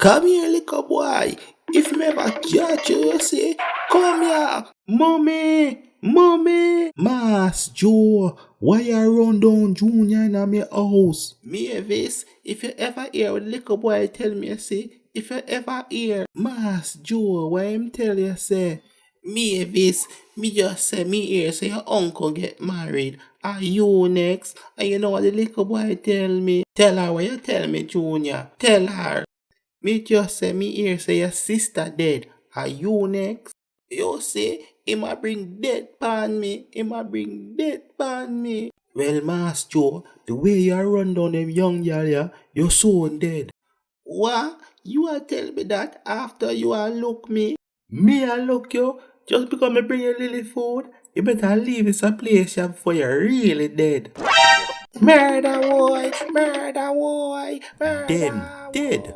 Come here, little boy. If me ever catch you, you say, come here. Mommy, mommy. Mass Joe, why you run down Junior in my house? Mavis, if you ever hear what little boy tell me, say, if you ever hear, Mass Joe, why him tell you, say, Mavis, me just say me hear say your uncle get married. Are you next? And you know what the little boy tell me? Tell her what you tell me, Junior. Tell her. Me just say me hear say your sister dead. Are you next? You say him a bring death pan me. Him a bring death pan me. Well, Mass Joe, the way you run down them young girl, yeah, you're so dead. What? You a tell me that after you a look me? Me a look you? Just because me bring you little food? You better leave this a place yeah, before you're really dead. Murder boy, murder boy, murder. Dead.